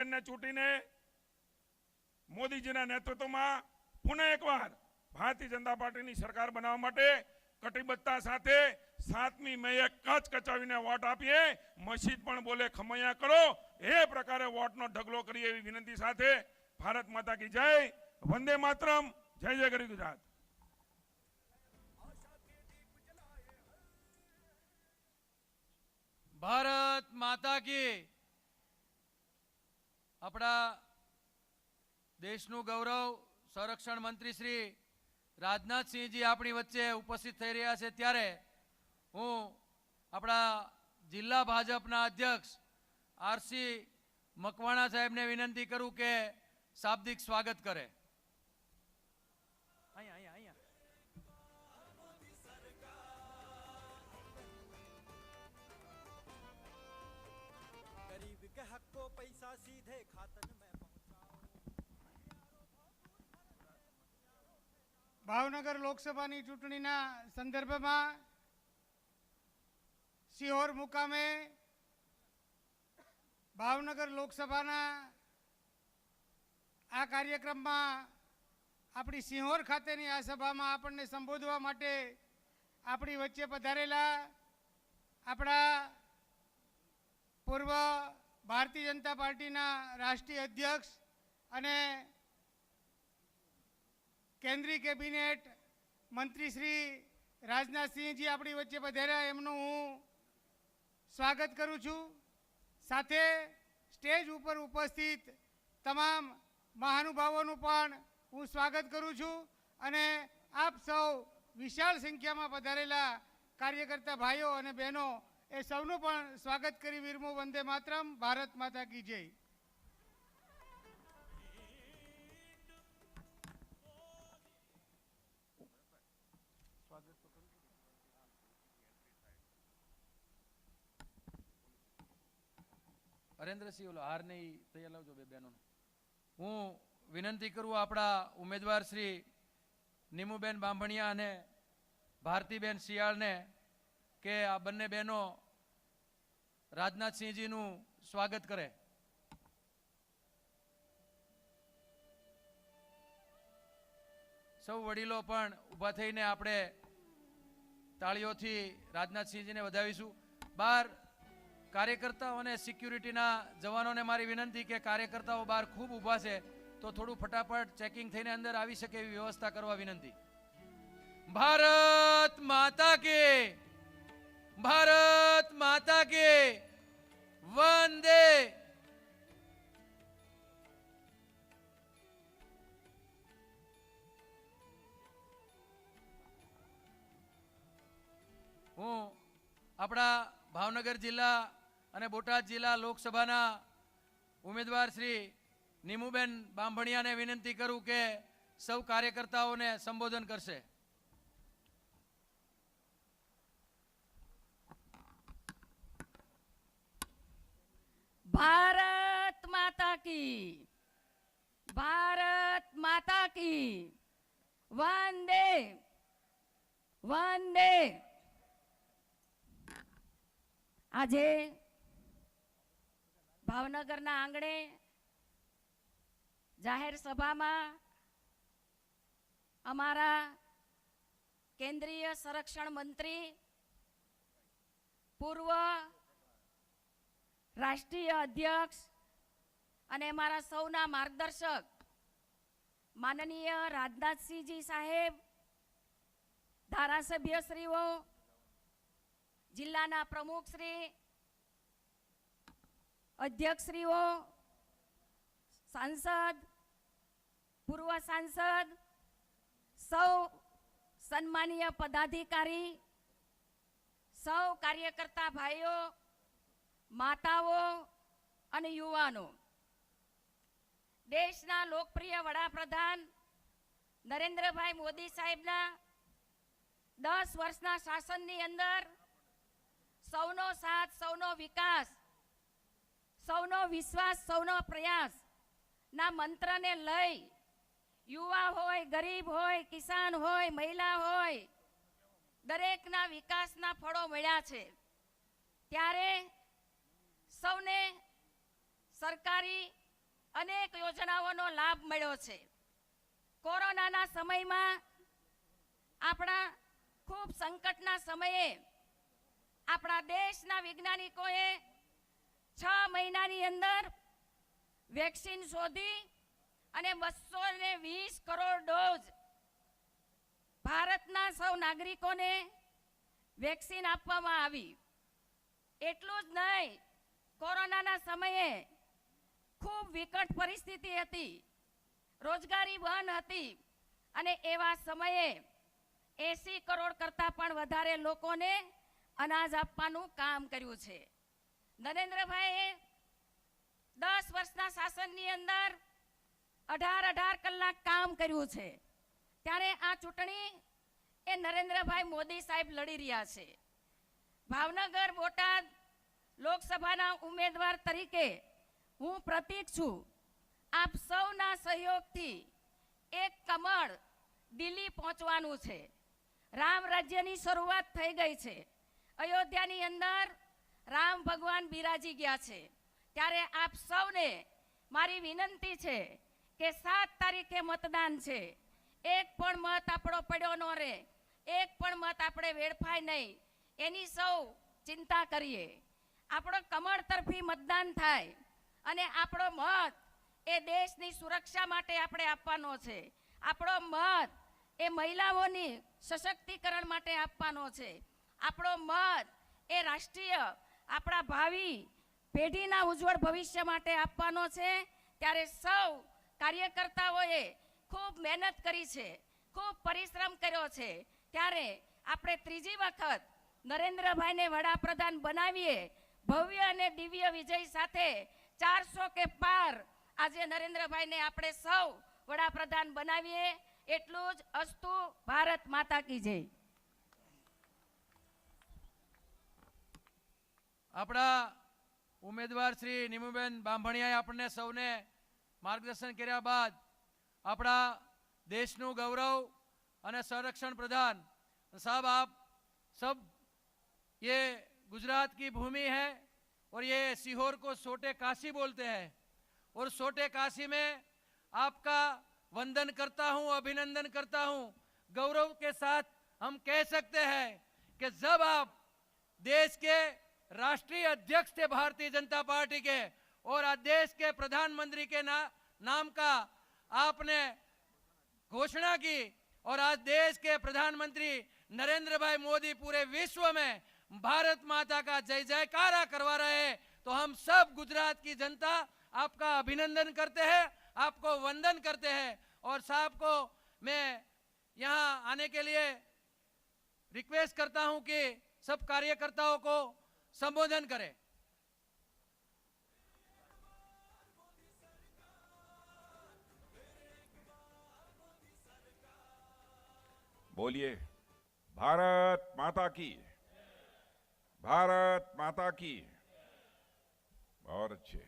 ने चूंटीने मोदीजीना नेतृत्वमां पुनः एकवार भारतीय जनता पार्टीनी सरकार बनाववा माटे कटिबद्धता साथे 7મી મેએ कच कचावीने वोट आपीए। मशीद पण बोले खमैया करो ए प्रकारे वोटनो ढगलो करीए एवी विनंती साथे भारत माता की जय, वंदे मातरम, जय जय गरी गुजरात। भारत माता की। अपना देशनु गौरव संरक्षण मंत्री श्री राजनाथ सिंह जी अपनी वच्चे उपस्थित थई रह्या छे त्यारे हूँ अपना जिला भाजपना अध्यक्ष आरसी मकवाणा साहेब ने विनंती करूँ के शाब्दिक स्वागत करे। गरीब के हक को पैसा सीधे खातन में पहुंचाओ। भावनगर लोकसभा चूंटणीना संदर्भ में सिहोर मुकामे भावनगर लोकसभा आ कार्यक्रम में अपनी सिहोर खातेनी आ सभा में आपने संबोधवा माटे अपनी वच्चे पधारेला अपना पूर्व भारतीय जनता पार्टी राष्ट्रीय अध्यक्ष अने केंद्रीय केबिनेट मंत्री श्री राजनाथ सिंह जी अपनी वच्चे पधार्या एमनु हूँ स्वागत करूँ छूँ। साथे स्टेज पर उपस्थित तमाम महानुभावों पण हूँ स्वागत करूँ छूँ अने आप सौ विशाल संख्या में पधारेला कार्यकर्ता भाईओ अने बहनों ए सौनु पण स्वागत करी वीरमो वंदे मातरम, भारत माता की जय। हरेन्द्र सिंह ओलो हार नहीं तैयार लावजो बे बहनों। हूँ विनंती करूँ अपना उम्मीदवार श्री नीमूबेन बांभणिया ने भारतीबेन शियाळ ने के आ बने बहनों राजनाथ सिंह जी नु स्वागत करे। सौ वडीलो पण उभा थईने आपणे ताळीओथी राजनाथ सिंह जी ने वधावीशुं। बार कार्यकर्ताओं ने सिक्योरिटी जवानों ने मारी विनंती के कार्यकर्ताओं बार खूब उभा से तो थोड़ू फटाफट चेकिंग थईने अंदर आवी सके एवी व्यवस्था करवा विनंती। भारत माता के, भारत माता के, वंदे। हूँ अपना भावनगर जिला અને બોટાદ જિલ્લા લોકસભાના ઉમેદવાર શ્રી નીમુબેન બાંભણિયાને વિનંતી કરું કે સૌ કાર્યકર્તાઓને સંબોધન કરશે। भारत माता की, भारत माता की, वंदे वंदे। आजे भावनगरना आंगणे जाहेर सभा में अमारा केंद्रीय संरक्षण मंत्री पूर्व राष्ट्रीय अध्यक्ष अने अमारा सौना मार्गदर्शक माननीय राजनाथ सिंह जी साहेब, धारासभ्यश्रीओ, जिल्लाना प्रमुख श्री, अध्यक्षश्रीओ, सांसद, पूर्व सांसद, सौ सन्मानीय पदाधिकारी, सौ कार्यकर्ता भाईओ, माताओ अने युवानों, देशना लोकप्रिय वडाप्रधान नरेंद्र भाई मोदी साहेबना 10 वर्षना शासननी अंदर सौनो साथ, सौनो विकास, सौनो विश्वास, सौनो प्रयास ना मंत्र ने लई युवा होय, गरीब होय, किसान होय, महिला होय, दरेक ना विकास ना फळो मळ्या छे। त्यारे सौने सरकारी અનેક યોજનાઓનો લાભ મળ્યો છે. કોરોનાના સમયમાં આપણા ખૂબ સંકટના સમયે આપણા દેશના વૈજ્ઞાનિકોએ 6 મહિનાની અંદર વેક્સિન શોધી અને 220 કરોડ ડોઝ ભારતના સૌ નાગરિકોને વેક્સિન આપવામાં આવી. એટલું જ નહીં, કોરોનાના સમયે ખૂબ વિકટ પરિસ્થિતિ હતી, રોજગારી બંધ હતી અને એવા સમયે 80 કરોડ કરતાં પણ વધારે લોકોને અનાજ આપવાનું કામ કર્યું છે. નરેન્દ્રભાઈએ 10 વર્ષના શાસનની અંદર 18 કલાક કામ કર્યું છે. ત્યારે આ ચૂંટણી એ નરેન્દ્રભાઈ મોદી સાહેબ લડી રહ્યા છે. ભાવનગર બોટાદ લોકસભાના ઉમેદવાર તરીકે હું પ્રતીક છું. આપ સૌના સહયોગથી એક કમળ દિલ્હી પહોંચવાનું છે. રામ રાજ્યની શરૂઆત થઈ ગઈ છે. અયોધ્યાની અંદર રામ ભગવાન બિરાજી ગયા છે. ત્યારે આપ સૌને મારી વિનંતી છે કે 7 તારીખે મતદાન છે. એક પણ મત આપણો પડ્યો ન રહે, એક પણ મત આપણે વેડફાય નહીં, એની સૌ ચિંતા કરીએ. આપણો કમળ તરફી મતદાન થાય અને આપણો મત એ દેશની સુરક્ષા માટે આપણે આપવાનો છે. આપણો મત એ મહિલાઓની સશક્તિકરણ માટે આપવાનો છે. આપણો મત એ રાષ્ટ્રીય આપણા ભાવિ પેઢીના ઉજ્જવળ ભવિષ્ય માટે આપવાનો છે. ત્યારે સૌ કાર્યકર્તાઓએ ખૂબ મહેનત કરી છે, ખૂબ પરિશ્રમ કર્યો છે. ત્યારે આપણે ત્રીજી વખત નરેન્દ્રભાઈને વડાપ્રધાન બનાવીએ. ભવ્ય અને દિવ્ય વિજય સાથે 400 કે પાર આજે નરેન્દ્રભાઈને આપણે સૌ વડાપ્રધાન બનાવીએ. એટલું જ અસ્તુ. ભારત માતા કી જય. આપણા ઉમેદવાર શ્રી નીમુબેન બાંભણિયાએ આપણને સૌને માર્ગદર્શન કર્યા બાદ આપણા દેશનું ગૌરવ અને સંરक्षण प्रधान साहब, आप सब ये गुजरात की भूमि है और ये सीहोर को सोटे काशी बोलते हैं और सोटे काशी में आपका वंदन करता हूं, अभिनंदन करता हूं. गौरव के साथ हम कह सकते हैं कि जब आप देश के राष्ट्रीय अध्यक्ष थे भारतीय जनता पार्टी के और आज देश के प्रधानमंत्री के नाम का आपने घोषणा की और आज देश के प्रधानमंत्री नरेंद्र भाई मोदी पूरे विश्व में भारत माता का जय जयकारा करवा रहे हैं. तो हम सब गुजरात की जनता आपका अभिनंदन करते हैं, आपको वंदन करते हैं. और साहब को मैं यहाँ आने के लिए रिक्वेस्ट करता हूं कि सब कार्यकर्ताओं को संबोधन करें. बोलिए भारत माता की, भारत माता की. बहुत अच्छे.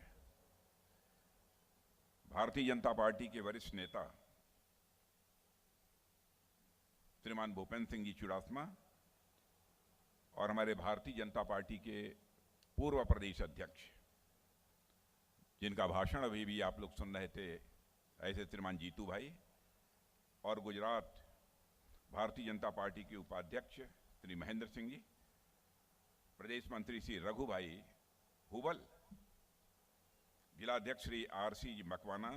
भारतीय जनता पार्टी के वरिष्ठ नेता श्रीमान भूपेंद्र सिंह जी चुड़ासमा और हमारे भारतीय जनता पार्टी के पूर्व प्रदेश अध्यक्ष, जिनका भाषण अभी भी आप लोग सुन रहे थे, ऐसे श्रीमान जीतू भाई, और गुजरात भारतीय जनता पार्टी के उपाध्यक्ष श्री महेंद्र सिंह जी, प्रदेश मंत्री श्री रघु भाई हुबल, जिलाध्यक्ष श्री आरसी जी मकवाना,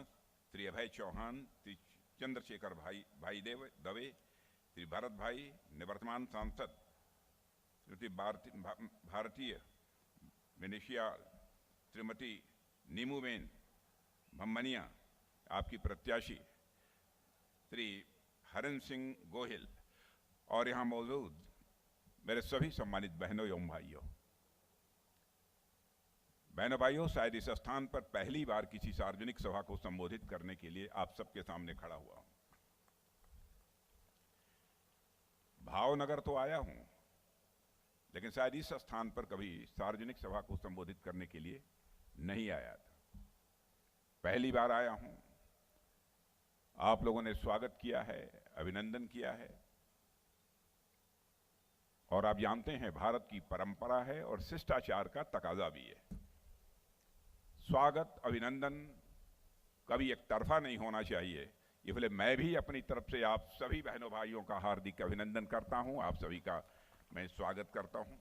श्री अभय चौहान, श्री चंद्रशेखर भाई दवे, श्री भरत भाई, निवर्तमान सांसद श्रीमती भारतीय वेनेशिया श्रीमती नीमूबेन भम्मनिया, आपकी प्रत्याशी श्री हरन सिंह गोहिल, और यहाँ मौजूद मेरे सभी सम्मानित बहनों एवं भाइयों. बहनों भाइयों, शायद इस स्थान पर पहली बार किसी सार्वजनिक सभा को संबोधित करने के लिए आप सबके सामने खड़ा हुआ हूं. भावनगर तो आया हूं, लेकिन शायद इस स्थान पर कभी सार्वजनिक सभा को संबोधित करने के लिए नहीं आया था. पहली बार आया हूं. आप लोगों ने स्वागत किया है, अभिनंदन किया है, और आप जानते हैं भारत की परंपरा है और शिष्टाचार का तकाजा भी है. स्वागत, अभिनंदन कभी एक तरफा नहीं होना चाहिए। इसलिए मैं भी अपनी तरफ से आप सभी बहनों भाइयों का हार्दिक अभिनंदन करता हूं, आप सभी का मैं स्वागत करता हूं।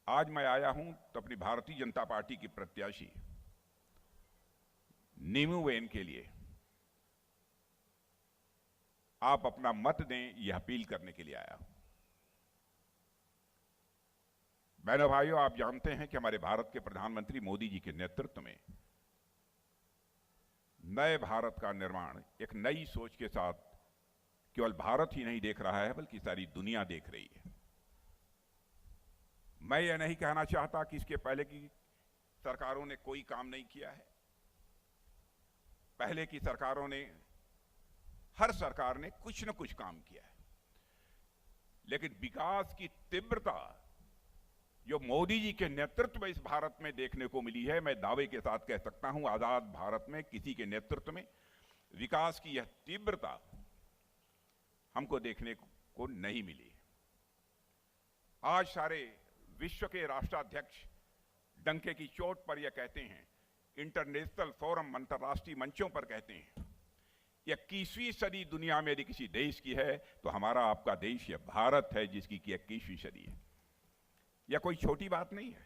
आज मैं आया हूं तो अपनी भारतीय जनता पार्टी की प्रत्याशी नीमूबेन के लिए आप अपना मत दें, यह अपील करने के लिए आया हूं। बहनों भाइयों, आप जानते हैं कि हमारे भारत के प्रधानमंत्री मोदी जी के नेतृत्व में नए भारत का निर्माण एक नई सोच के साथ केवल भारत ही नहीं देख रहा है, बल्कि सारी दुनिया देख रही है। मैं यह नहीं कहना चाहता कि इसके पहले की सरकारों ने कोई काम नहीं किया है। पहले की सरकारों ने, हर सरकार ने कुछ न कुछ काम किया है, लेकिन विकास की तीव्रता जो मोदी जी के नेतृत्व में इस भारत में देखने को मिली है, मैं दावे के साथ कह सकता हूं, आजाद भारत में किसी के नेतृत्व में विकास की यह तीव्रता हमको देखने को नहीं मिली। आज सारे विश्व के राष्ट्राध्यक्ष डंके की चोट पर यह कहते हैं, इंटरनेशनल फोरम, अंतर्राष्ट्रीय मंचों पर कहते हैं, 21वीं सदी दुनिया में यदि किसी देश की है तो हमारा आपका देश यह भारत है, जिसकी की 21वीं सदी है। यह कोई छोटी बात नहीं है।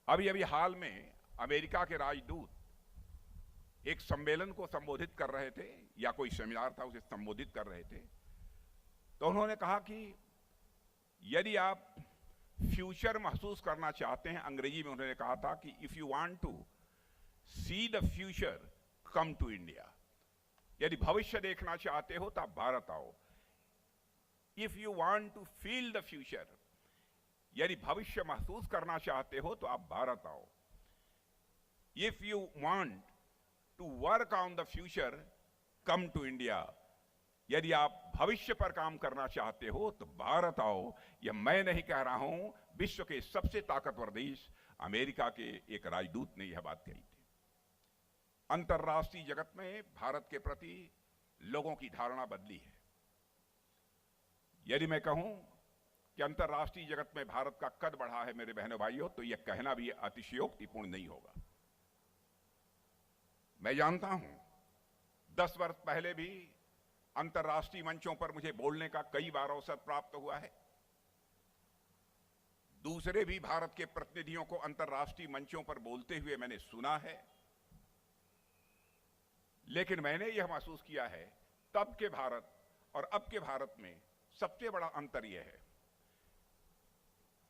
अभी अभी हाल में अमेरिका के राजदूत एक सम्मेलन को संबोधित कर रहे थे, या कोई सेमिनार था उसे संबोधित कर रहे थे, तो उन्होंने कहा कि यदि आप फ्यूचर महसूस करना चाहते हैं, अंग्रेजी में उन्होंने कहा था कि if you want to see the future come to India. यदि भविष्य देखना चाहते हो तो आप भारत आओ। If you want to feel the future, यदि भविष्य महसूस करना चाहते हो तो आप भारत आओ। If you want to work on the future come to India. यदि आप भविष्य पर काम करना चाहते हो तो भारत आओ। यह मैं नहीं कह रहा हूं, विश्व के सबसे ताकतवर देश अमेरिका के एक राजदूत ने यह बात कही थी। अंतर्राष्ट्रीय जगत में भारत के प्रति लोगों की धारणा बदली है। यदि मैं कहूं कि अंतर्राष्ट्रीय जगत में भारत का कद बढ़ा है मेरे बहनों भाइयों, तो यह कहना भी अतिशयोक्तिपूर्ण नहीं होगा। मैं जानता हूं 10 वर्ष पहले भी अंतर्राष्ट्रीय मंचों पर मुझे बोलने का कई बार अवसर प्राप्त हुआ है। दूसरे भी भारत के प्रतिनिधियों को अंतर्राष्ट्रीय मंचों पर बोलते हुए मैंने सुना है, लेकिन मैंने यह महसूस किया है तब के भारत और अब के भारत में सबसे बड़ा अंतर यह है,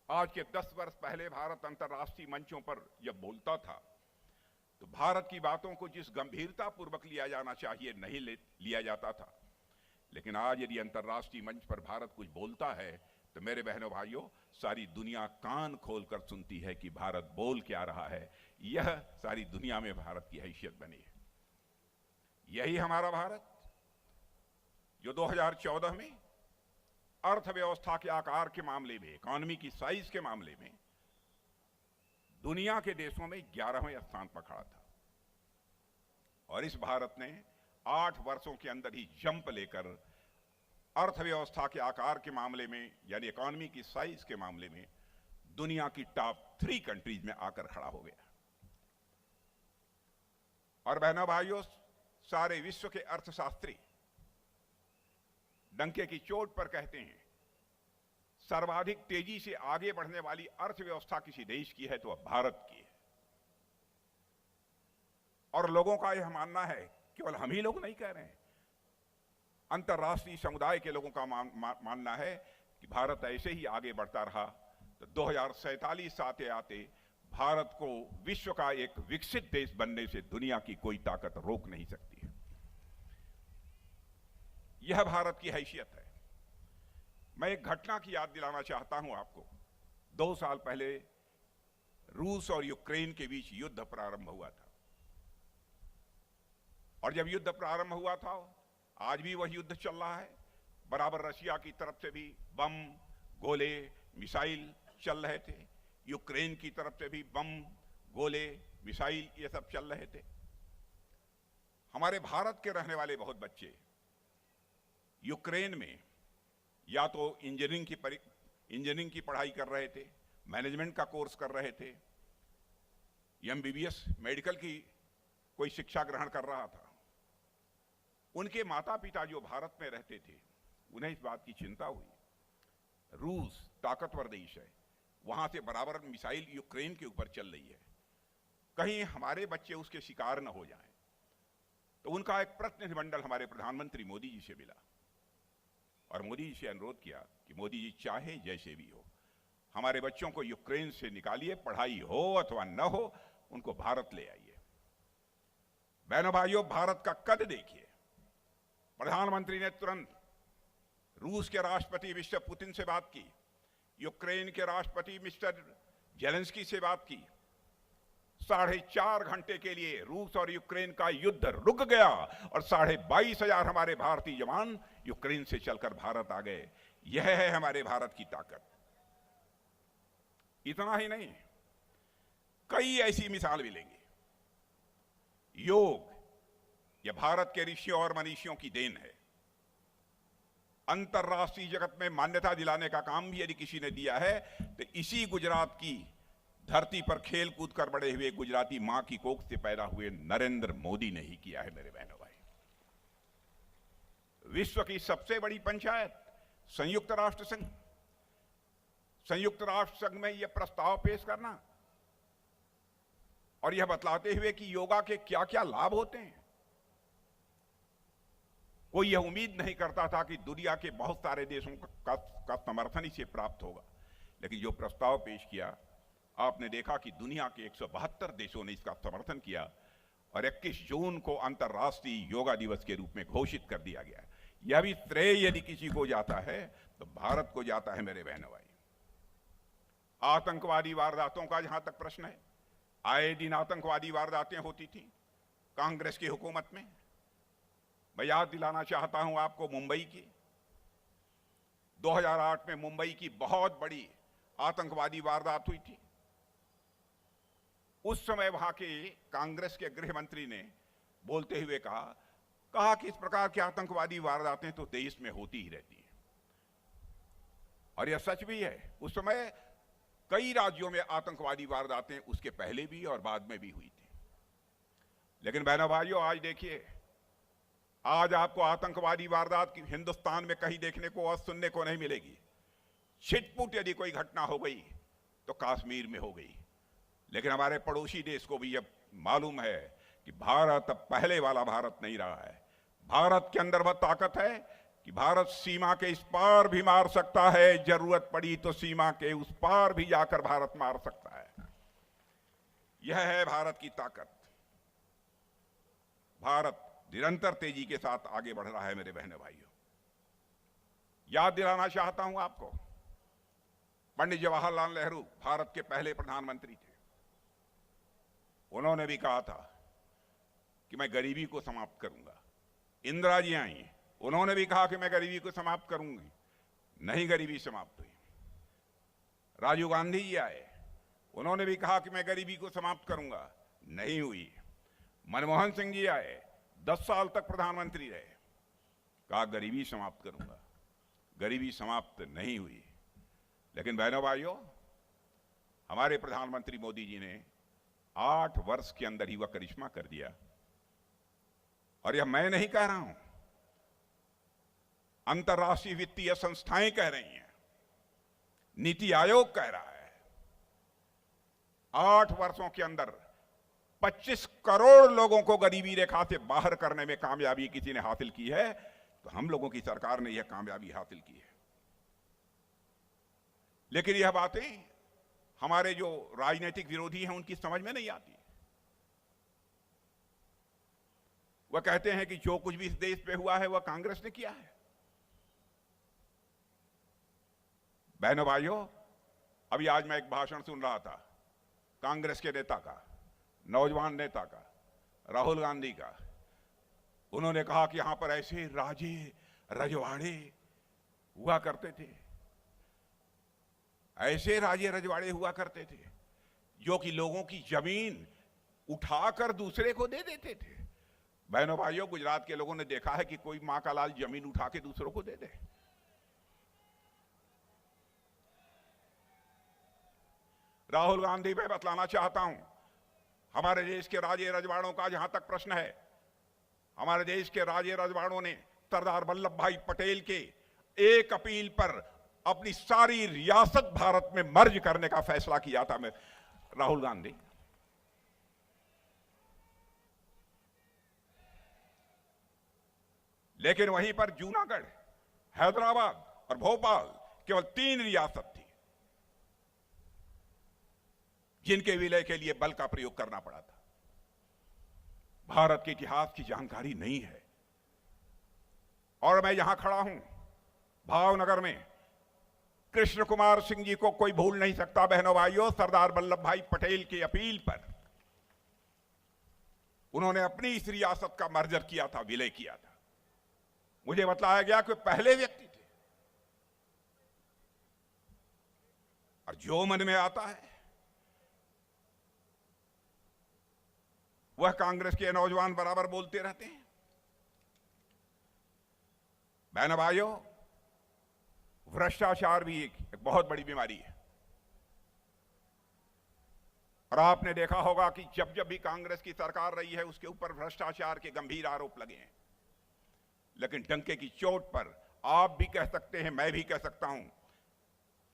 आज के 10 वर्ष पहले भारत अंतर्राष्ट्रीय मंचों पर जब बोलता था तो भारत की बातों को जिस गंभीरता पूर्वक लिया जाना चाहिए नहीं लिया जाता था। लेकिन आज यदि अंतर्राष्ट्रीय मंच पर भारत कुछ बोलता है तो मेरे बहनों भाइयों, सारी दुनिया कान खोलकर सुनती है कि भारत बोल क्या रहा है। यह सारी दुनिया में भारत की हैसियत बनी है। यही हमारा भारत जो 2014 में अर्थव्यवस्था के आकार के मामले में, इकोनॉमी की साइज के मामले में दुनिया के देशों में 11वें स्थान पर खड़ा था, और इस भारत ने 8 वर्षों के अंदर ही जंप लेकर अर्थव्यवस्था के आकार के मामले में, यानी इकोनॉमी की साइज के मामले में दुनिया की टॉप 3 कंट्रीज में आकर खड़ा हो गया। और बहनों भाइयों, सारे विश्व के अर्थशास्त्री डंके की चोट पर कहते हैं, सर्वाधिक तेजी से आगे बढ़ने वाली अर्थव्यवस्था किसी देश की है तो वह भारत की है। और लोगों का यह मानना है, केवल हम ही लोग नहीं कह रहे हैं, अंतर्राष्ट्रीय समुदाय के लोगों का मानना है कि भारत ऐसे ही आगे बढ़ता रहा तो 2047 आते आते भारत को विश्व का एक विकसित देश बनने से दुनिया की कोई ताकत रोक नहीं सकती है। यह भारत की हैसियत है। मैं एक घटना की याद दिलाना चाहता हूं आपको। 2 साल पहले रूस और यूक्रेन के बीच युद्ध प्रारंभ हुआ था, और जब युद्ध प्रारंभ हुआ था, आज भी वह युद्ध चल रहा है। बराबर रशिया की तरफ से भी बम, गोले, मिसाइल चल रहे थे, यूक्रेन की तरफ से भी बम, गोले, मिसाइल ये सब चल रहे थे। हमारे भारत के रहने वाले बहुत बच्चे यूक्रेन में या तो इंजीनियरिंग की पढ़ाई कर रहे थे, मैनेजमेंट का कोर्स कर रहे थे, एमबीबीएस मेडिकल की कोई शिक्षा ग्रहण कर रहा था, उनके माता पिता जो भारत में रहते थे, उन्हें इस बात की चिंता हुई, रूस ताकतवर देश है, वहां से बराबर मिसाइल यूक्रेन के ऊपर चल रही है, कहीं हमारे बच्चे उसके शिकार न हो जाएं। तो उनका एक प्रतिनिधिमंडल हमारे प्रधानमंत्री मोदी जी से मिला और मोदी जी से अनुरोध किया कि मोदी जी चाहे जैसे भी हो, हमारे बच्चों को यूक्रेन से निकालिए, पढ़ाई हो अथवा न हो, उनको भारत ले आइए। बहनों भाइयों, भारत का कद देखिए। प्रधानमंत्री ने तुरंत रूस के राष्ट्रपति मिस्टर पुतिन से बात की, यूक्रेन के राष्ट्रपति मिस्टर जेलेंस्की से बात की। 4.5 घंटे के लिए रूस और यूक्रेन का युद्ध रुक गया और 22,500 हमारे भारतीय जवान यूक्रेन से चलकर भारत आ गए। यह है हमारे भारत की ताकत। इतना ही नहीं, कई ऐसी मिसाल मिलेंगी। योग यह भारत के ऋषियों और मनीषियों की देन है। अंतरराष्ट्रीय जगत में मान्यता दिलाने का काम भी यदि किसी ने दिया है तो इसी गुजरात की धरती पर खेल कूद कर बड़े हुए गुजराती मां की कोख से पैदा हुए नरेंद्र मोदी ने ही किया है। मेरे बहनों भाई, विश्व की सबसे बड़ी पंचायत संयुक्त राष्ट्र संघ, संयुक्त राष्ट्र संघ में यह प्रस्ताव पेश करना और यह बतलाते हुए कि योगा के क्या क्या लाभ होते हैं। कोई यह उम्मीद नहीं करता था कि दुनिया के बहुत सारे देशों का समर्थन इसे प्राप्त होगा, लेकिन जो प्रस्ताव पेश किया, आपने देखा कि दुनिया के 172 देशों ने इसका समर्थन किया और 21 जून को अंतर्राष्ट्रीय योगा दिवस के रूप में घोषित कर दिया गया। यह भी श्रेय यदि किसी को जाता है तो भारत को जाता है। मेरे बहनों भाई, आतंकवादी वारदातों का जहां तक प्रश्न है, आए दिन आतंकवादी वारदातें होती थी कांग्रेस की हुकूमत में। मैं याद दिलाना चाहता हूं आपको मुंबई की 2008 में मुंबई की बहुत बड़ी आतंकवादी वारदात हुई थी। उस समय वहां के कांग्रेस के गृह मंत्री ने बोलते हुए कहा कि इस प्रकार की आतंकवादी वारदातें तो देश में होती ही रहती हैं, और यह सच भी है। उस समय कई राज्यों में आतंकवादी वारदातें उसके पहले भी और बाद में भी हुई थी। लेकिन बहनों भाइयों, आज देखिए, आज आपको आतंकवादी वारदात हिंदुस्तान में कहीं देखने को और सुनने को नहीं मिलेगी। छिटपुट यदि कोई घटना हो गई तो कश्मीर में हो गई, लेकिन हमारे पड़ोसी देश को भी यह मालूम है कि भारत अब पहले वाला भारत नहीं रहा है। भारत के अंदर वह ताकत है कि भारत सीमा के इस पार भी मार सकता है, जरूरत पड़ी तो सीमा के उस पार भी जाकर भारत मार सकता है। यह है भारत की ताकत। भारत निरंतर तेजी के साथ आगे बढ़ रहा है। मेरे बहनों भाइयों, याद दिलाना चाहता हूं आपको, पंडित जवाहरलाल नेहरू भारत के पहले प्रधानमंत्री थे। उन्होंने भी कहा था कि मैं गरीबी को समाप्त करूंगा। इंदिरा जी आई, उन्होंने भी कहा कि मैं गरीबी को समाप्त करूंगी, नहीं गरीबी समाप्त हुई। राजीव गांधी जी आए, उन्होंने भी कहा कि मैं गरीबी को समाप्त करूंगा, नहीं हुई। मनमोहन सिंह जी आए, 10 साल तक प्रधानमंत्री रहे, कहा गरीबी समाप्त करूंगा, गरीबी समाप्त नहीं हुई। लेकिन बहनों भाइयों, हमारे प्रधानमंत्री मोदी जी ने 8 वर्ष के अंदर ही वह करिश्मा कर दिया। और यह मैं नहीं कह रहा हूं, अंतर्राष्ट्रीय वित्तीय संस्थाएं कह रही हैं, नीति आयोग कह रहा है। 8 वर्षों के अंदर 25 करोड़ लोगों को गरीबी रेखा से बाहर करने में कामयाबी किसी ने हासिल की है, तो हम लोगों की सरकार ने यह कामयाबी हासिल की है। लेकिन यह बातें हमारे जो राजनीतिक विरोधी हैं उनकी समझ में नहीं आती। वह कहते हैं कि जो कुछ भी इस देश पे हुआ है वह कांग्रेस ने किया है। बहनों भाइयों, अभी आज मैं एक भाषण सुन रहा था कांग्रेस के नेता का, नौजवान नेता का, राहुल गांधी का। उन्होंने कहा कि यहां पर ऐसे राजे रजवाड़े हुआ करते थे, ऐसे राजे रजवाड़े हुआ करते थे जो कि लोगों की जमीन उठाकर दूसरे को दे देते थे। बहनों भाइयों, गुजरात के लोगों ने देखा है कि कोई मां का लाल जमीन उठा के दूसरों को दे दे। राहुल गांधी मैं बतलाना चाहता हूं, हमारे देश के राजे रजवाड़ों का जहां तक प्रश्न है, हमारे देश के राजे रजवाड़ों ने सरदार वल्लभ भाई पटेल के एक अपील पर अपनी सारी रियासत भारत में मर्ज करने का फैसला किया था। मैं राहुल गांधी, लेकिन वहीं पर जूनागढ़, हैदराबाद और भोपाल केवल 3 रियासत थी जिनके विलय के लिए बल का प्रयोग करना पड़ा था। भारत के इतिहास की जानकारी नहीं है। और मैं यहां खड़ा हूं भावनगर में, कृष्ण कुमार सिंह जी को कोई भूल नहीं सकता। बहनों भाइयों, सरदार वल्लभ भाई पटेल की अपील पर उन्होंने अपनी इस रियासत का मर्जर किया था, विलय किया था। मुझे बताया गया कि पहले व्यक्ति थे। और जो मन में आता है वह कांग्रेस के नौजवान बराबर बोलते रहते हैं। बहनों भाइयों, भ्रष्टाचार भी एक बहुत बड़ी बीमारी है। और आपने देखा होगा कि जब जब भी कांग्रेस की सरकार रही है उसके ऊपर भ्रष्टाचार के गंभीर आरोप लगे हैं। लेकिन डंके की चोट पर आप भी कह सकते हैं, मैं भी कह सकता हूं,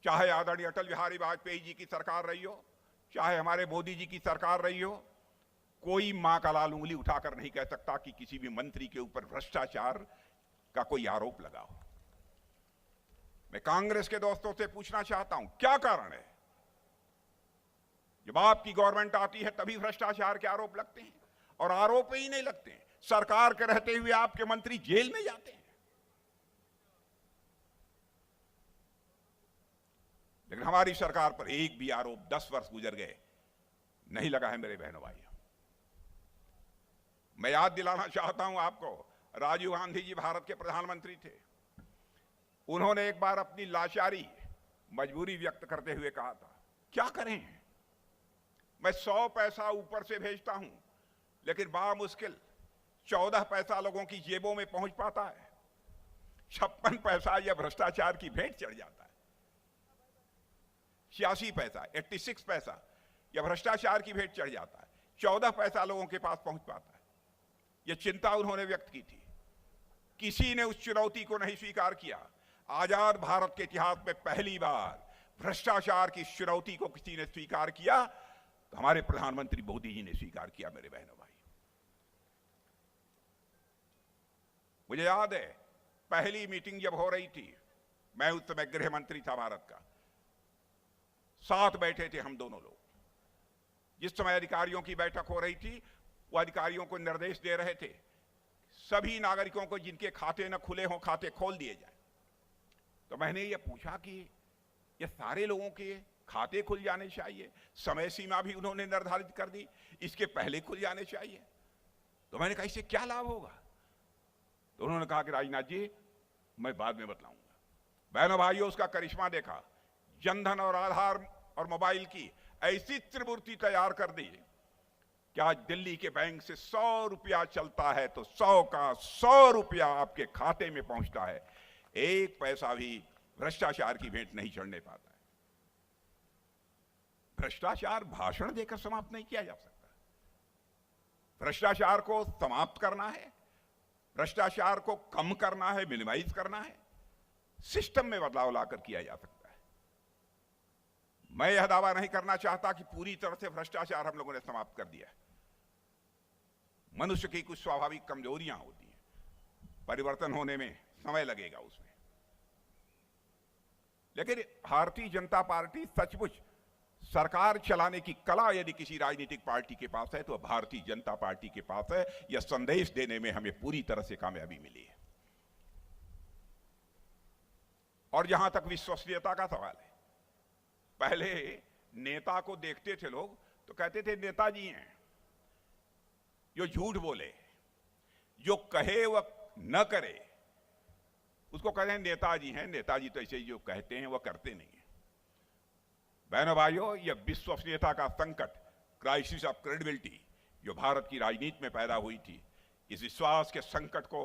चाहे आदरणीय अटल बिहारी वाजपेयी जी की सरकार रही हो, चाहे हमारे मोदी जी की सरकार रही हो, कोई मां का लाल उंगली उठाकर नहीं कह सकता कि किसी भी मंत्री के ऊपर भ्रष्टाचार का कोई आरोप लगा हो। मैं कांग्रेस के दोस्तों से पूछना चाहता हूं, क्या कारण है जब आपकी गवर्नमेंट आती है तभी भ्रष्टाचार के आरोप लगते हैं? और आरोप ही नहीं लगते हैं, सरकार के रहते हुए आपके मंत्री जेल में जाते हैं। लेकिन हमारी सरकार पर एक भी आरोप 10 वर्ष गुजर गए नहीं लगा है। मेरे बहनों भाइयों, मैं याद दिलाना चाहता हूं आपको, राजीव गांधी जी भारत के प्रधानमंत्री थे। उन्होंने एक बार अपनी लाचारी, मजबूरी व्यक्त करते हुए कहा था, क्या करें, मैं 100 पैसा ऊपर से भेजता हूं लेकिन बामुश्किल 14 पैसा लोगों की जेबों में पहुंच पाता है। 56 पैसा यह भ्रष्टाचार की भेंट चढ़ जाता है। 86 पैसा, 86 पैसा यह भ्रष्टाचार की भेंट चढ़ जाता है। 14 पैसा लोगों के पास पहुंच पाता है। यह चिंता उन्होंने व्यक्त की थी। किसी ने उस चुनौती को नहीं स्वीकार किया। आजाद भारत के इतिहास में पहली बार भ्रष्टाचार की चुनौती को किसी ने स्वीकार किया तो हमारे प्रधानमंत्री मोदी जी ने स्वीकार किया। मेरे बहनों भाई, मुझे याद है पहली मीटिंग जब हो रही थी, मैं उस समय गृह मंत्री था भारत का, साथ बैठे थे हम दोनों लोग। जिस समय अधिकारियों की बैठक हो रही थी वो अधिकारियों को निर्देश दे रहे थे सभी नागरिकों को जिनके खाते न खुले हों खाते खोल दिए जाए। तो मैंने ये पूछा कि ये सारे लोगों के खाते खुल जाने चाहिए, समय सीमा भी उन्होंने निर्धारित कर दी, इसके पहले खुल जाने चाहिए। तो मैंने कहा इससे क्या लाभ होगा? तो उन्होंने कहा कि राजनाथ जी मैं बाद में बतलाऊंगा। बहनों भाइयों, उसका करिश्मा देखा। जनधन और आधार और मोबाइल की ऐसी त्रिमूर्ति तैयार कर दी कि आज दिल्ली के बैंक से 100 रुपया चलता है तो 100 का 100 रुपया आपके खाते में पहुंचता है। एक पैसा भी भ्रष्टाचार की भेंट नहीं चढ़ने पाता है। भ्रष्टाचार भाषण देकर समाप्त नहीं किया जा सकता। भ्रष्टाचार को समाप्त करना है, भ्रष्टाचार को कम करना है, मिनिमाइज करना है, सिस्टम में बदलाव लाकर किया जा सकता है। मैं यह दावा नहीं करना चाहता कि पूरी तरह से भ्रष्टाचार हम लोगों ने समाप्त कर दिया है। मनुष्य की कुछ स्वाभाविक कमजोरियां होती हैं, परिवर्तन होने में समय लगेगा उसमें। लेकिन भारतीय जनता पार्टी सचमुच सरकार चलाने की कला यदि किसी राजनीतिक पार्टी के पास है तो भारतीय जनता पार्टी के पास है। यह संदेश देने में हमें पूरी तरह से कामयाबी मिली है। और जहां तक विश्वसनीयता का सवाल है, पहले नेता को देखते थे लोग तो कहते थे नेताजी हैं, जो झूठ बोले, जो कहे वह न करे, उसको कहते हैं नेताजी हैं। नेताजी तो ऐसे ही जो कहते हैं वह करते नहीं है। बहनों भाइयों, यह विश्वसनीयता का संकट, क्राइसिस ऑफ क्रेडिबिलिटी जो भारत की राजनीति में पैदा हुई थी, इस विश्वास के संकट को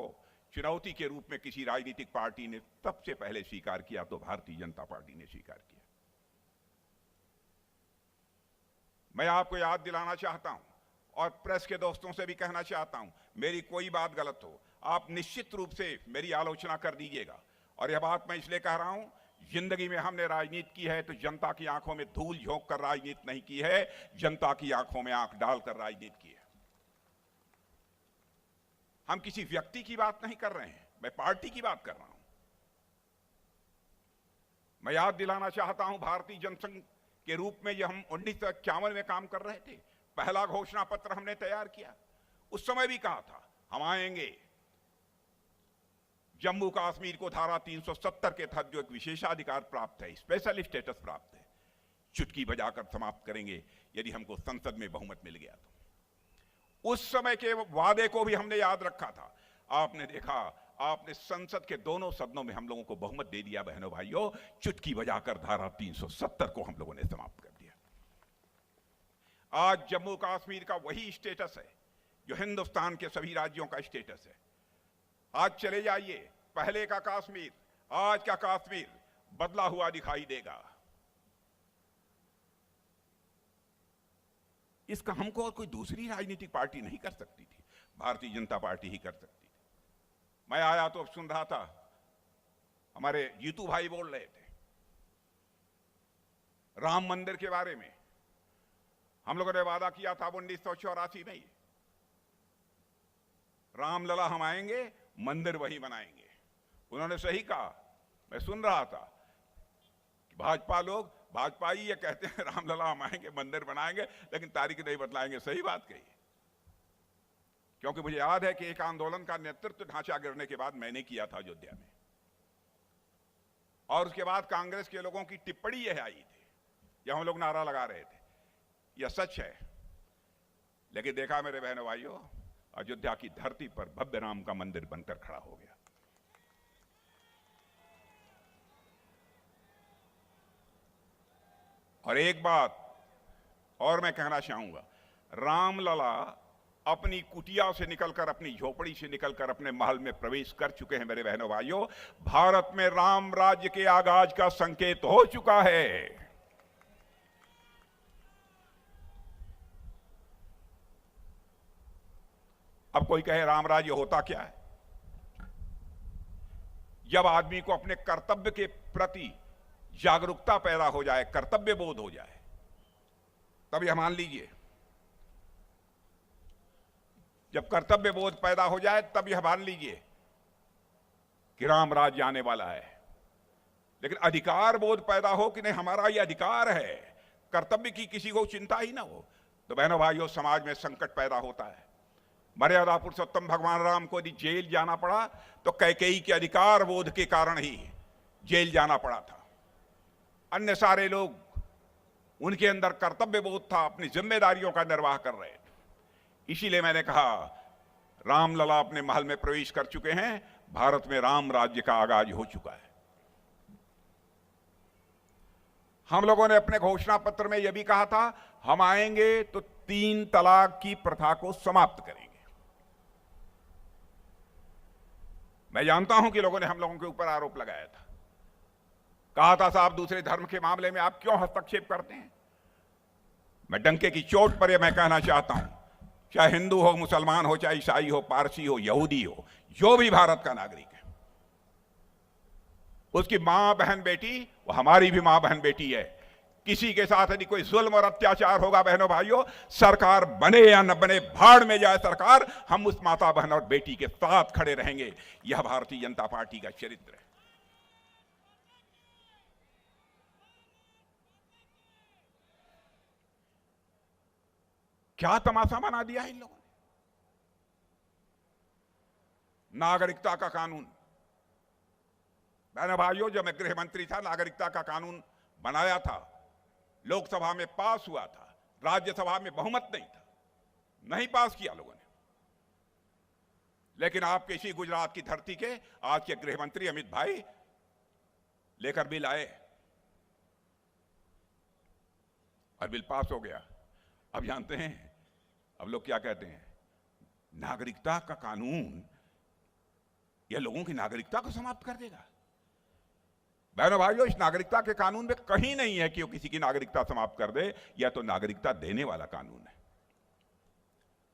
चुनौती के रूप में किसी राजनीतिक पार्टी ने सबसे पहले स्वीकार किया तो भारतीय जनता पार्टी ने स्वीकार किया। मैं आपको याद दिलाना चाहता हूं, और प्रेस के दोस्तों से भी कहना चाहता हूं, मेरी कोई बात गलत हो, आप निश्चित रूप से मेरी आलोचना कर दीजिएगा। और यह बात मैं इसलिए कह रहा हूं, जिंदगी में हमने राजनीति की है तो जनता की आंखों में धूल झोंक कर राजनीति नहीं की है, जनता की आंखों में आंख डालकर राजनीति की है। हम किसी व्यक्ति की बात नहीं कर रहे हैं, मैं पार्टी की बात कर रहा हूं। मैं याद दिलाना चाहता हूं, भारतीय जनसंघ के रूप में जब हम 1951 में काम कर रहे थे, पहला घोषणा पत्र हमने तैयार किया। उस समय भी कहा था हम आएंगे, जम्मू कश्मीर को धारा 370 के तहत जो एक विशेषाधिकार प्राप्त है, स्पेशल स्टेटस प्राप्त है, चुटकी बजाकर समाप्त करेंगे यदि हमको संसद में बहुमत मिल गया तो। उस समय के वादे को भी हमने याद रखा था। आपने देखा, आपने संसद के दोनों सदनों में हम लोगों को बहुमत दे दिया बहनों भाइयों, चुटकी बजाकर धारा 370 को हम लोगों ने समाप्त कर दिया। आज जम्मू कश्मीर का वही स्टेटस है जो हिंदुस्तान के सभी राज्यों का स्टेटस है। आज चले जाइए, पहले का कश्मीर, आज का कश्मीर बदला हुआ दिखाई देगा। इसका हमको और कोई दूसरी राजनीतिक पार्टी नहीं कर सकती थी, भारतीय जनता पार्टी ही कर सकती थी। मैं आया तो सुन रहा था, हमारे जीतू भाई बोल रहे थे राम मंदिर के बारे में। हम लोगों ने वादा किया था 1984 में ही, रामलला हम आएंगे, मंदिर वही बनाएंगे। उन्होंने सही कहा। मैं सुन रहा था कि भाजपा लोग, भाजपा ही ये कहते हैं रामलला हम आएंगे, मंदिर बनाएंगे, लेकिन तारीख नहीं बतलाएंगे। सही बात कही, क्योंकि मुझे याद है कि एक आंदोलन का नेतृत्व ढांचा गिरने के बाद मैंने किया था अयोध्या में, और उसके बाद कांग्रेस के लोगों की टिप्पणी यह आई थी, जब हम लोग नारा लगा रहे थे। यह सच है, लेकिन देखा मेरे बहनों भाइयों, अयोध्या की धरती पर भव्य राम का मंदिर बनकर खड़ा हो गया। और एक बात और मैं कहना चाहूंगा, रामलला अपनी कुटिया से निकलकर, अपनी झोपड़ी से निकलकर अपने महल में प्रवेश कर चुके हैं मेरे बहनों भाइयों। भारत में राम राज्य के आगाज का संकेत हो चुका है। अब कोई कहे राम राज्य होता क्या है? जब आदमी को अपने कर्तव्य के प्रति जागरूकता पैदा हो जाए, कर्तव्य बोध हो जाए, तब यह मान लीजिए, जब कर्तव्य बोध पैदा हो जाए तब यह मान लीजिए कि राम राज्य आने वाला है। लेकिन अधिकार बोध पैदा हो कि नहीं, हमारा यह अधिकार है, कर्तव्य की किसी को चिंता ही ना हो, तो बहनों भाइयों समाज में संकट पैदा होता है। मर्यादा पुरुषोत्तम भगवान राम को यदि जेल जाना पड़ा तो कैकेयी के अधिकार बोध के कारण ही जेल जाना पड़ा था। अन्य सारे लोग, उनके अंदर कर्तव्य बोध था, अपनी जिम्मेदारियों का निर्वाह कर रहे थे। इसीलिए मैंने कहा रामलला अपने महल में प्रवेश कर चुके हैं, भारत में राम राज्य का आगाज हो चुका है। हम लोगों ने अपने घोषणा पत्र में यह भी कहा था, हम आएंगे तो 3 तलाक की प्रथा को समाप्त करेंगे। मैं जानता हूं कि लोगों ने हम लोगों के ऊपर आरोप लगाया था, कहा था साहब दूसरे धर्म के मामले में आप क्यों हस्तक्षेप करते हैं। मैं डंके की चोट पर यह मैं कहना चाहता हूं, चाहे हिंदू हो, मुसलमान हो, चाहे ईसाई हो, पारसी हो, यहूदी हो, जो भी भारत का नागरिक है, उसकी मां बहन बेटी वो हमारी भी मां बहन बेटी है। किसी के साथ यदि कोई जुल्म और अत्याचार होगा बहनों भाइयों, सरकार बने या न बने, भाड़ में जाए सरकार, हम उस माता बहन और बेटी के साथ खड़े रहेंगे। यह भारतीय जनता पार्टी का चरित्र है। क्या तमाशा बना दिया है इन लोगों ने। नागरिकता का कानून, बहनों भाइयों, जब मैं गृह मंत्री था, नागरिकता का कानून बनाया था, लोकसभा में पास हुआ था, राज्यसभा में बहुमत नहीं था, नहीं पास किया लोगों ने। लेकिन आपके इसी गुजरात की धरती के आज के गृह मंत्री अमित भाई लेकर बिल आए और बिल पास हो गया। अब जानते हैं अब लोग क्या कहते हैं, नागरिकता का कानून यह लोगों की नागरिकता को समाप्त कर देगा। बहनों भाइयों, इस नागरिकता के कानून में कहीं नहीं है कि वो किसी की नागरिकता समाप्त कर दे, यह तो नागरिकता देने वाला कानून है।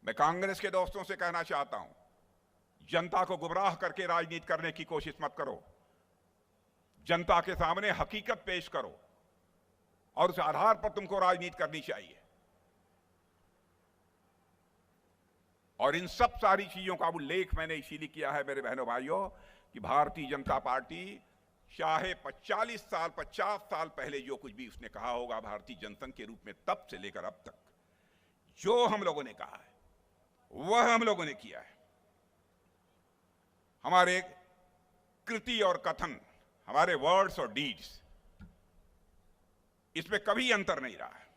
मैं कांग्रेस के दोस्तों से कहना चाहता हूं, जनता को गुमराह करके राजनीति करने की कोशिश मत करो। जनता के सामने हकीकत पेश करो और उस आधार पर तुमको राजनीति करनी चाहिए। और इन सब सारी चीजों का उल्लेख मैंने इसीलिए किया है मेरे बहनों भाइयों कि भारतीय जनता पार्टी चाहे 50 साल पहले जो कुछ भी उसने कहा होगा भारतीय जनसंघ के रूप में, तब से लेकर अब तक जो हम लोगों ने कहा है वह हम लोगों ने किया है। हमारे कृति और कथन, हमारे वर्ड्स और डीड्स, इसमें कभी अंतर नहीं रहा है।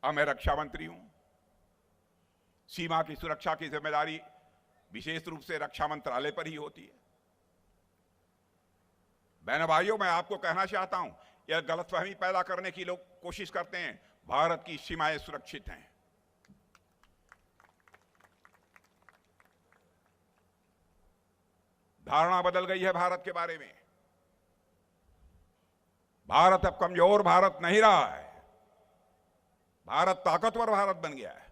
अब मैं रक्षा मंत्री हूं, सीमा की सुरक्षा की जिम्मेदारी विशेष रूप से रक्षा मंत्रालय पर ही होती है। बहनों भाइयों, मैं आपको कहना चाहता हूं, यह गलतफहमी पैदा करने की लोग कोशिश करते हैं भारत की सीमाएं सुरक्षित हैं। धारणा बदल गई है भारत के बारे में। भारत अब कमजोर भारत नहीं रहा है, भारत ताकतवर भारत बन गया है।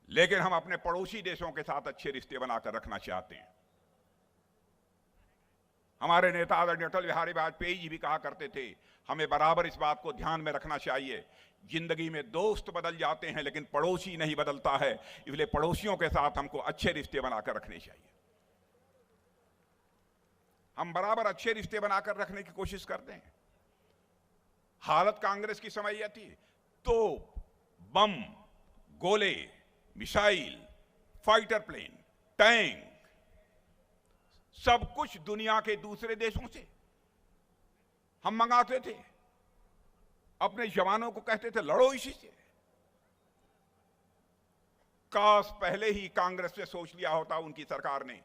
लेकिन हम अपने पड़ोसी देशों के साथ अच्छे रिश्ते बनाकर रखना चाहते हैं। हमारे नेता आदरणीय अटल बिहारी वाजपेयी जी भी कहा करते थे, हमें बराबर इस बात को ध्यान में रखना चाहिए, जिंदगी में दोस्त बदल जाते हैं लेकिन पड़ोसी नहीं बदलता है, इसलिए पड़ोसियों के साथ हमको अच्छे रिश्ते बनाकर रखने चाहिए। हम बराबर अच्छे रिश्ते बनाकर रखने की कोशिश करते हैं। हालत कांग्रेस की समय यह थी, तो बम, गोले, मिसाइल, फाइटर प्लेन, टैंक, सब कुछ दुनिया के दूसरे देशों से हम मंगाते थे। अपने जवानों को कहते थे लड़ो इसी से। काश पहले ही कांग्रेस ने सोच लिया होता उनकी सरकार ने,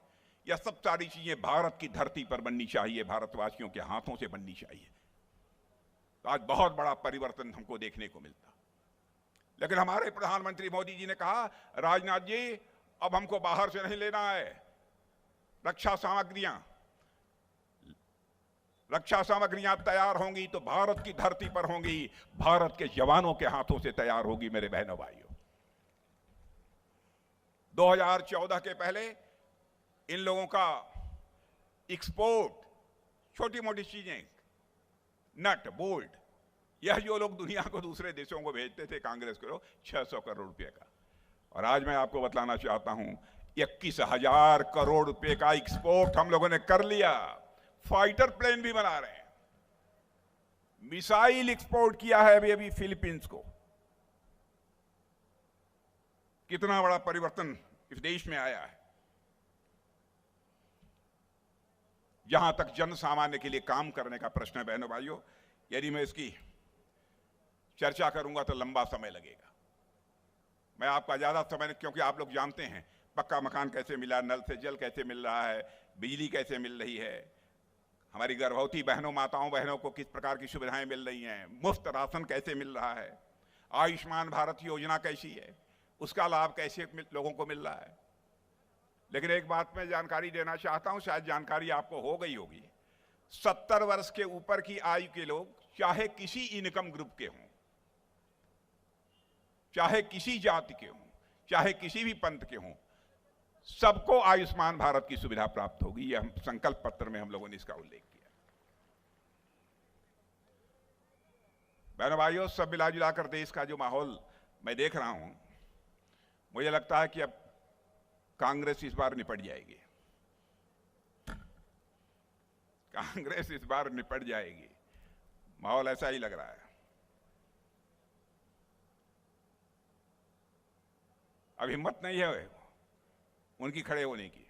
यह सब सारी चीजें भारत की धरती पर बननी चाहिए, भारतवासियों के हाथों से बननी चाहिए, तो आज बहुत बड़ा परिवर्तन हमको देखने को मिलता। लेकिन हमारे प्रधानमंत्री मोदी जी ने कहा, राजनाथ जी अब हमको बाहर से नहीं लेना है, रक्षा सामग्रियां तैयार होंगी तो भारत की धरती पर होंगी, भारत के जवानों के हाथों से तैयार होगी। मेरे बहनों भाइयों, 2014 के पहले इन लोगों का एक्सपोर्ट, छोटी मोटी चीजें, नट बोल्ट, यह जो लोग दुनिया को दूसरे देशों को भेजते थे कांग्रेस के लोग, 600 करोड़ रुपए का, और आज मैं आपको बतलाना चाहता हूं 21,000 करोड़ रुपए का एक्सपोर्ट हम लोगों ने कर लिया। फाइटर प्लेन भी बना रहे हैं, मिसाइल एक्सपोर्ट किया है अभी फिलीपींस को। कितना बड़ा परिवर्तन इस देश में आया है। जहां तक जन सामान्य के लिए काम करने का प्रश्न है बहनों भाइयों, यदि मैं इसकी चर्चा करूंगा तो लंबा समय लगेगा। मैं आपका ज्यादा समय, क्योंकि आप लोग जानते हैं पक्का मकान कैसे मिला, नल से जल कैसे मिल रहा है, बिजली कैसे मिल रही है, हमारी गर्भवती बहनों माताओं बहनों को किस प्रकार की सुविधाएं मिल रही हैं, मुफ्त राशन कैसे मिल रहा है, आयुष्मान भारत योजना कैसी है, उसका लाभ कैसे लोगों को मिल रहा है। लेकिन एक बात मैं जानकारी देना चाहता हूं, शायद जानकारी आपको हो गई होगी, 70 वर्ष के ऊपर की आयु के लोग, चाहे किसी इनकम ग्रुप के हों, चाहे किसी जाति के हों, चाहे किसी भी पंथ के हों, सबको आयुष्मान भारत की सुविधा प्राप्त होगी। यह हम संकल्प पत्र में हम लोगों ने इसका उल्लेख किया। बहनों भाइयों, सब मिला जुलाकर देश का जो माहौल मैं देख रहा हूं, मुझे लगता है कि अब कांग्रेस इस बार निपट जाएगी। कांग्रेस इस बार निपट जाएगी, माहौल ऐसा ही लग रहा है। अब हिम्मत नहीं है उनकी खड़े होने की,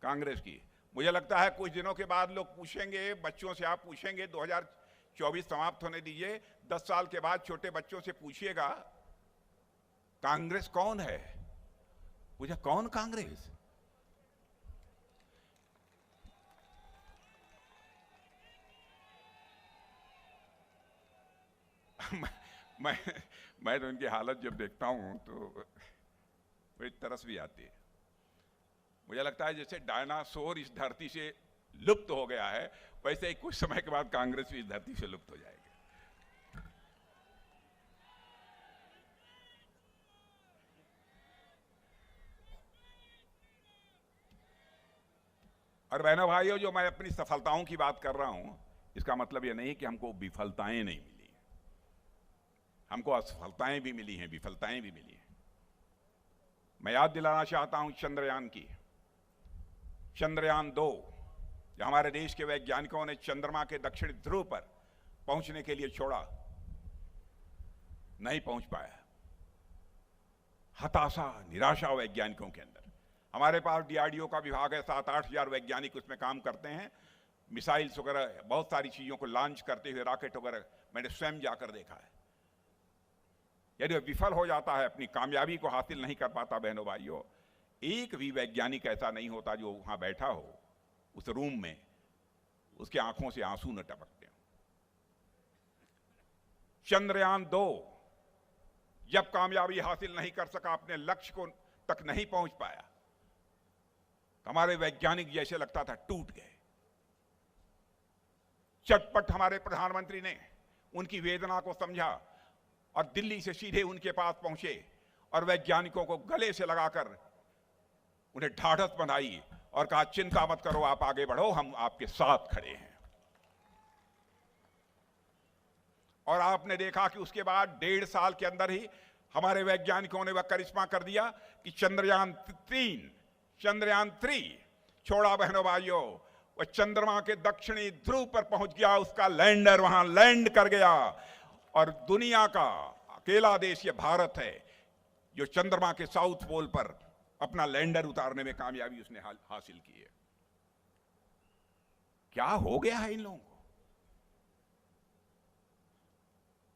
कांग्रेस की। मुझे लगता है कुछ दिनों के बाद लोग पूछेंगे, बच्चों से आप पूछेंगे, 2024 समाप्त होने दीजिए, 10 साल के बाद छोटे बच्चों से पूछिएगा कांग्रेस कौन है, पूछा कौन कांग्रेस। मैं तो इनकी हालत जब देखता हूं तो बड़ी तरस भी आती है। मुझे लगता है जैसे डायनासोर इस धरती से लुप्त हो गया है, वैसे ही कुछ समय के बाद कांग्रेस भी इस धरती से लुप्त हो जाएगी। और बहनों भाइयों, जो मैं अपनी सफलताओं की बात कर रहा हूं, इसका मतलब यह नहीं कि हमको विफलताएं नहीं मिली। हमको असफलताएं भी मिली हैं, विफलताएं भी मिली हैं। मैं याद दिलाना चाहता हूं चंद्रयान की। चंद्रयान 2, जो हमारे देश के वैज्ञानिकों ने चंद्रमा के दक्षिणी ध्रुव पर पहुंचने के लिए छोड़ा, नहीं पहुंच पाया। हताशा, निराशा वैज्ञानिकों के अंदर। हमारे पास डीआरडीओ का विभाग है, 7-8 हजार वैज्ञानिक उसमें काम करते हैं। मिसाइल्स वगैरह बहुत सारी चीजों को लॉन्च करते हुए, रॉकेट वगैरह मैंने स्वयं जाकर देखा है। यदि वह विफल हो जाता है, अपनी कामयाबी को हासिल नहीं कर पाता, बहनों भाइयों, एक भी वैज्ञानिक ऐसा नहीं होता जो वहां बैठा हो उस रूम में, उसके आंखों से आंसू न टपकते हो। चंद्रयान 2 जब कामयाबी हासिल नहीं कर सका, अपने लक्ष्य को तक नहीं पहुंच पाया, हमारे वैज्ञानिक जैसे लगता था टूट गए। चटपट हमारे प्रधानमंत्री ने उनकी वेदना को समझा और दिल्ली से सीधे उनके पास पहुंचे और वैज्ञानिकों को गले से लगाकर उन्हें ढाढ़स बनाई और कहा, चिंता मत करो, आप आगे बढ़ो, हम आपके साथ खड़े हैं। और आपने देखा कि उसके बाद 1.5 साल के अंदर ही हमारे वैज्ञानिकों ने वह करिश्मा कर दिया कि चंद्रयान 3 छोड़ा। बहनों भाइयों, वह चंद्रमा के दक्षिणी ध्रुव पर पहुंच गया, उसका लैंडर वहां लैंड कर गया। और दुनिया का अकेला देश ये भारत है जो चंद्रमा के साउथ पोल पर अपना लैंडर उतारने में कामयाबी उसने हासिल की है। क्या हो गया है इन लोगों को?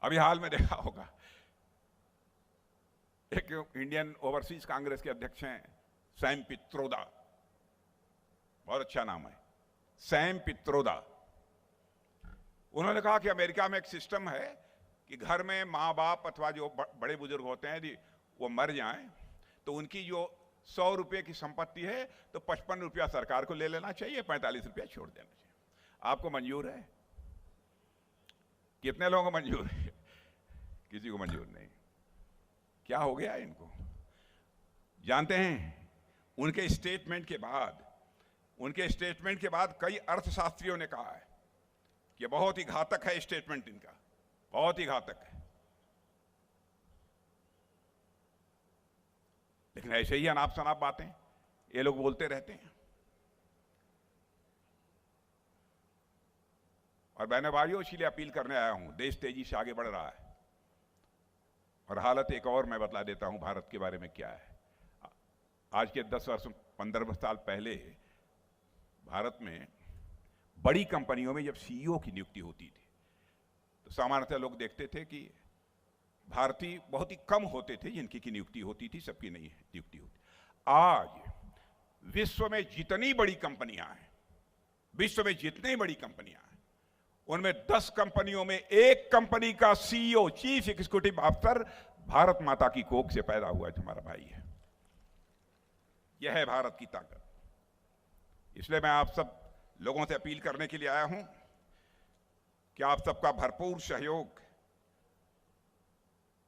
अभी हाल में देखा होगा, एक इंडियन ओवरसीज कांग्रेस के अध्यक्ष हैं सैम पित्रोदा, बहुत अच्छा नाम है, सैम पित्रोदा। उन्होंने कहा कि अमेरिका में एक सिस्टम है कि घर में माँ बाप अथवा जो बड़े बुजुर्ग होते हैं, यदि वो मर जाएं तो उनकी जो 100 रुपये की संपत्ति है तो 55 रुपया सरकार को ले लेना चाहिए, 45 रुपया छोड़ देना चाहिए। आपको मंजूर है? कितने लोगों को मंजूर है? किसी को मंजूर नहीं। क्या हो गया इनको? जानते हैं, उनके स्टेटमेंट के बाद कई अर्थशास्त्रियों ने कहा है कि बहुत ही घातक है स्टेटमेंट इनका, बहुत ही घातक है। लेकिन ऐसे ही अनाप शनाप बातें ये लोग बोलते रहते हैं। और बहनों भाइयों, इसीलिए अपील करने आया हूं, देश तेजी से आगे बढ़ रहा है और हालत एक और मैं बतला देता हूं भारत के बारे में क्या है। आज के 10 वर्ष 15 साल पहले भारत में बड़ी कंपनियों में जब सीईओ की नियुक्ति होती थी तो सामान्यतः लोग देखते थे कि भारतीय बहुत ही कम होते थे जिनकी की नियुक्ति होती थी, सबकी नहीं नियुक्ति होती। आज विश्व में जितनी बड़ी कंपनियां हैं, उनमें 10 कंपनियों में एक कंपनी का CEO, chief executive officer Bharat माता की कोख से पैदा हुआ है, हमारा भाई है। यह है भारत की ताकत। इसलिए मैं आप सब लोगों से अपील करने के लिए आया हूं कि आप सबका भरपूर सहयोग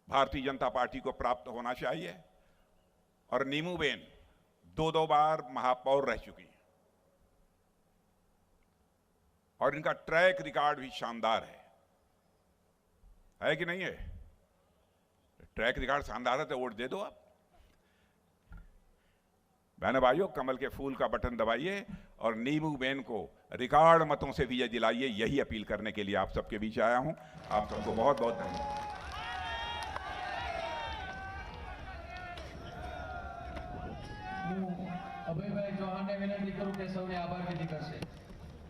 भारतीय जनता पार्टी को प्राप्त होना चाहिए। और नीमूबेन 2 बार महापौर रह चुकी हैं और इनका ट्रैक रिकॉर्ड भी शानदार है कि नहीं है? ट्रैक रिकॉर्ड शानदार है तो वोट दे दो आप। बहनों भाइयों, कमल के फूल का बटन दबाइए और नीमूबेन को रिकॉर्ड मतों से विजय दिलाइए। यही अपील करने के लिए आप सबके बीच आया हूं। आप सबको बहुत बहुत धन्यवाद। અભયભાઈ ચૌહાણને વિનંતી કરું કે સૌને આભાર વિધિ કરશે.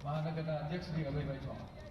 મહાનગરના અધ્યક્ષ શ્રી અભયભાઈ ચૌહાણ.